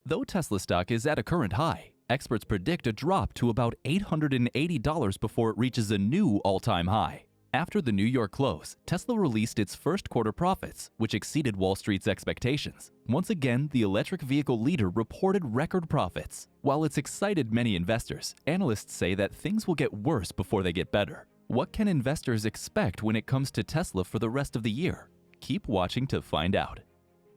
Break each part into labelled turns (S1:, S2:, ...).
S1: Though Tesla stock is at a current high, experts predict a drop to about $880 before it reaches a new all-time high. After the New York close, Tesla released its first quarter profits, which exceeded Wall Street's expectations. Once again, the electric vehicle leader reported record profits. While it's excited many investors, analysts say that things will get worse before they get better. What can investors expect when it comes to Tesla for the rest of the year? Keep watching to find out.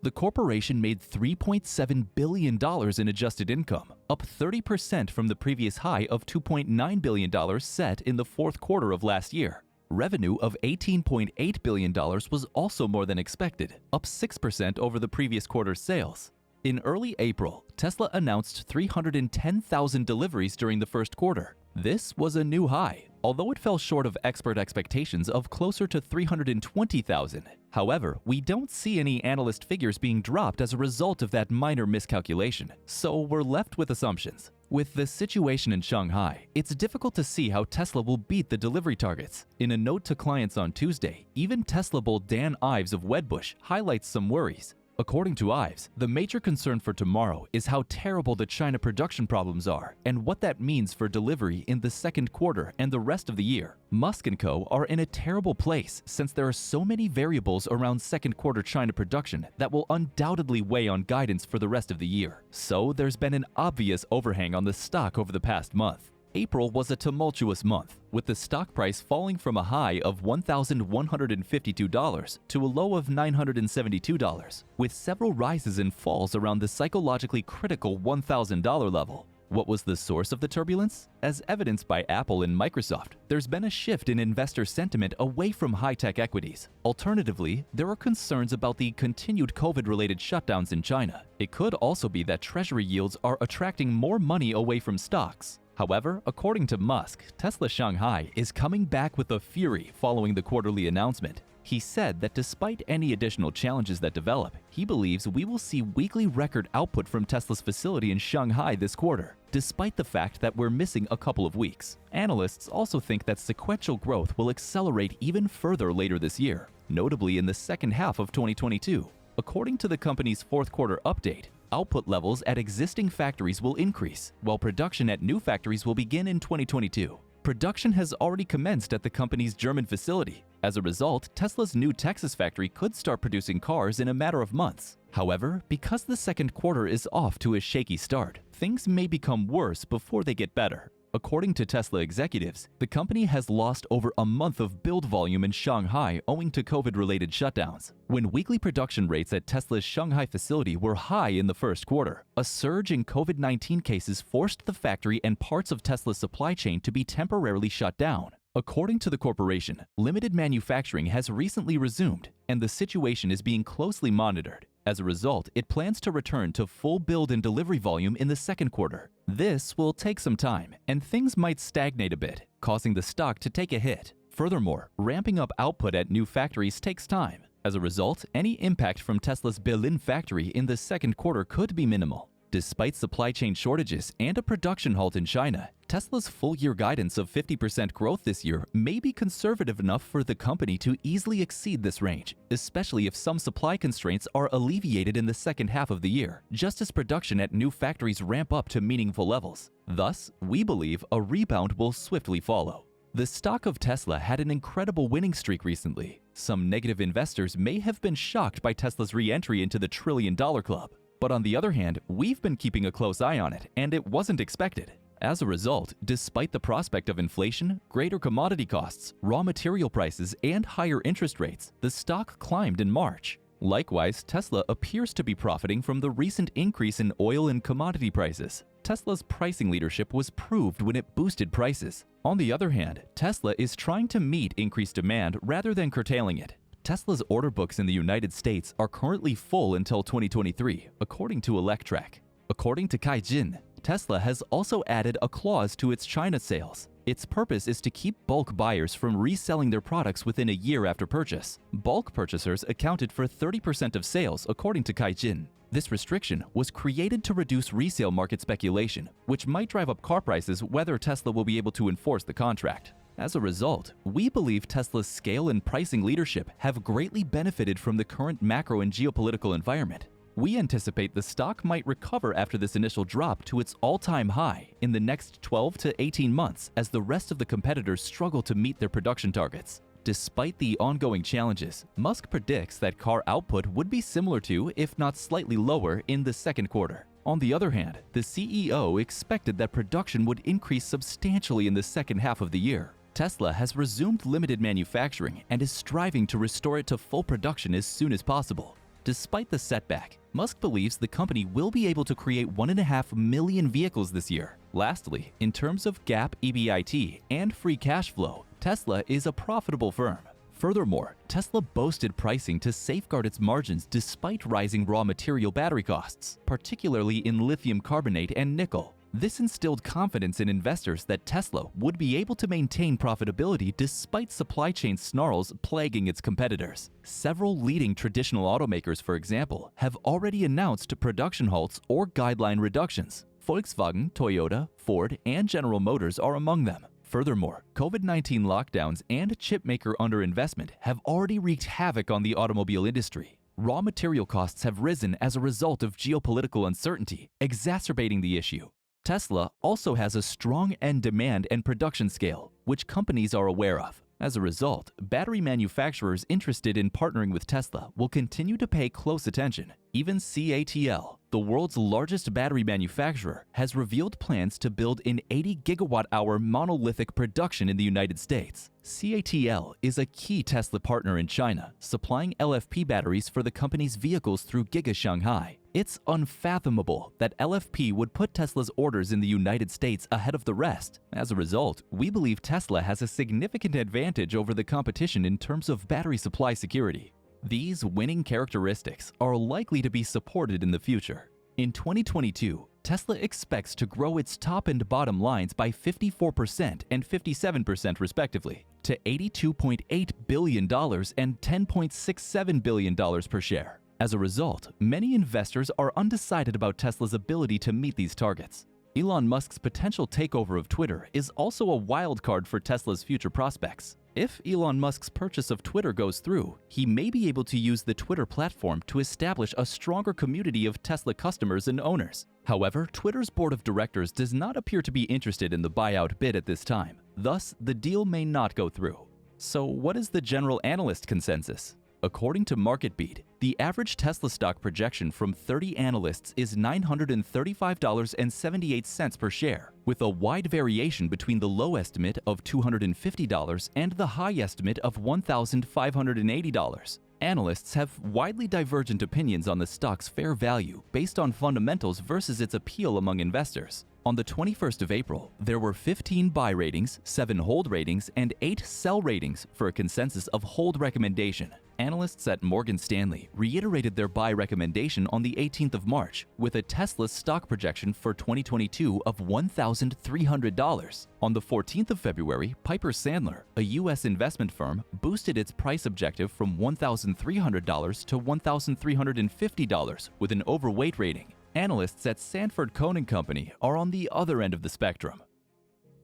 S1: The corporation made $3.7 billion in adjusted income, up 30% from the previous high of $2.9 billion set in the fourth quarter of last year. Revenue of $18.8 billion was also more than expected, up 6% over the previous quarter's sales. In early April, Tesla announced 310,000 deliveries during the first quarter. This was a new high, although it fell short of expert expectations of closer to 320,000. However, we don't see any analyst figures being dropped as a result of that minor miscalculation, so we're left with assumptions. With the situation in Shanghai, it's difficult to see how Tesla will beat the delivery targets. In a note to clients on Tuesday, even Tesla bull Dan Ives of Wedbush highlights some worries. According to Ives, the major concern for tomorrow is how terrible the China production problems are and what that means for delivery in the second quarter and the rest of the year. Musk & Co. are in a terrible place since there are so many variables around second quarter China production that will undoubtedly weigh on guidance for the rest of the year. So there's been an obvious overhang on the stock over the past month. April was a tumultuous month, with the stock price falling from a high of $1,152 to a low of $972, with several rises and falls around the psychologically critical $1,000 level. What was the source of the turbulence? As evidenced by Apple and Microsoft, there's been a shift in investor sentiment away from high-tech equities. Alternatively, there are concerns about the continued COVID-related shutdowns in China. It could also be that Treasury yields are attracting more money away from stocks. However, according to Musk, Tesla Shanghai is coming back with a fury following the quarterly announcement. He said that despite any additional challenges that develop, he believes we will see weekly record output from Tesla's facility in Shanghai this quarter, despite the fact that we're missing a couple of weeks. Analysts also think that sequential growth will accelerate even further later this year, notably in the second half of 2022. According to the company's fourth quarter update, output levels at existing factories will increase, while production at new factories will begin in 2022. Production has already commenced at the company's German facility. As a result, Tesla's new Texas factory could start producing cars in a matter of months. However, because the second quarter is off to a shaky start, things may become worse before they get better. According to Tesla executives, the company has lost over a month of build volume in Shanghai owing to COVID-related shutdowns. When weekly production rates at Tesla's Shanghai facility were high in the first quarter, a surge in COVID-19 cases forced the factory and parts of Tesla's supply chain to be temporarily shut down. According to the corporation, limited manufacturing has recently resumed, and the situation is being closely monitored. As a result, it plans to return to full build and delivery volume in the second quarter. This will take some time, and things might stagnate a bit, causing the stock to take a hit. Furthermore, ramping up output at new factories takes time. As a result, any impact from Tesla's Berlin factory in the second quarter could be minimal. Despite supply chain shortages and a production halt in China, Tesla's full-year guidance of 50% growth this year may be conservative enough for the company to easily exceed this range, especially if some supply constraints are alleviated in the second half of the year, just as production at new factories ramp up to meaningful levels. Thus, we believe a rebound will swiftly follow. The stock of Tesla had an incredible winning streak recently. Some negative investors may have been shocked by Tesla's re-entry into the trillion-dollar club. But on the other hand, we've been keeping a close eye on it, and it wasn't expected. As a result, despite the prospect of inflation, greater commodity costs, raw material prices, and higher interest rates, the stock climbed in March. Likewise, Tesla appears to be profiting from the recent increase in oil and commodity prices. Tesla's pricing leadership was proved when it boosted prices. On the other hand, Tesla is trying to meet increased demand rather than curtailing it. Tesla's order books in the United States are currently full until 2023, according to Electrek. According to Kai Jin, Tesla has also added a clause to its China sales. Its purpose is to keep bulk buyers from reselling their products within a year after purchase. Bulk purchasers accounted for 30% of sales, according to Kai Jin. This restriction was created to reduce resale market speculation, which might drive up car prices whether Tesla will be able to enforce the contract. As a result, we believe Tesla's scale and pricing leadership have greatly benefited from the current macro and geopolitical environment. We anticipate the stock might recover after this initial drop to its all-time high in the next 12 to 18 months as the rest of the competitors struggle to meet their production targets. Despite the ongoing challenges, Musk predicts that car output would be similar to, if not slightly lower, in the second quarter. On the other hand, the CEO expected that production would increase substantially in the second half of the year. Tesla has resumed limited manufacturing and is striving to restore it to full production as soon as possible. Despite the setback, Musk believes the company will be able to create 1.5 million vehicles this year. Lastly, in terms of GAAP EBIT and free cash flow, Tesla is a profitable firm. Furthermore, Tesla boasted pricing to safeguard its margins despite rising raw material battery costs, particularly in lithium carbonate and nickel. This instilled confidence in investors that Tesla would be able to maintain profitability despite supply chain snarls plaguing its competitors. Several leading traditional automakers, for example, have already announced production halts or guideline reductions. Volkswagen, Toyota, Ford, and General Motors are among them. Furthermore, COVID-19 lockdowns and chipmaker underinvestment have already wreaked havoc on the automobile industry. Raw material costs have risen as a result of geopolitical uncertainty, exacerbating the issue. Tesla also has a strong end demand and production scale, which companies are aware of. As a result, battery manufacturers interested in partnering with Tesla will continue to pay close attention. Even CATL, the world's largest battery manufacturer, has revealed plans to build an 80 gigawatt-hour monolithic production in the United States. CATL is a key Tesla partner in China, supplying LFP batteries for the company's vehicles through Giga Shanghai. It's unfathomable that LFP would put Tesla's orders in the United States ahead of the rest. As a result, we believe Tesla has a significant advantage over the competition in terms of battery supply security. These winning characteristics are likely to be supported in the future. In 2022, Tesla expects to grow its top and bottom lines by 54% and 57% respectively, to $82.8 billion and $10.67 billion per share. As a result, many investors are undecided about Tesla's ability to meet these targets. Elon Musk's potential takeover of Twitter is also a wild card for Tesla's future prospects. If Elon Musk's purchase of Twitter goes through, he may be able to use the Twitter platform to establish a stronger community of Tesla customers and owners. However, Twitter's board of directors does not appear to be interested in the buyout bid at this time. Thus, the deal may not go through. So, what is the general analyst consensus? According to MarketBeat, the average Tesla stock projection from 30 analysts is $935.78 per share, with a wide variation between the low estimate of $250 and the high estimate of $1,580. Analysts have widely divergent opinions on the stock's fair value based on fundamentals versus its appeal among investors. On the 21st of April, there were 15 buy ratings, 7 hold ratings, and 8 sell ratings for a consensus of hold recommendation. Analysts at Morgan Stanley reiterated their buy recommendation on the 18th of March with a Tesla stock projection for 2022 of $1,300. On the 14th of February, Piper Sandler, a U.S. investment firm, boosted its price objective from $1,300 to $1,350 with an overweight rating. Analysts at Sanford Cohen & Company are on the other end of the spectrum.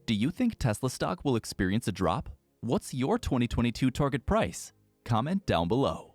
S1: Do you think Tesla stock will experience a drop? What's your 2022 target price? Comment down below.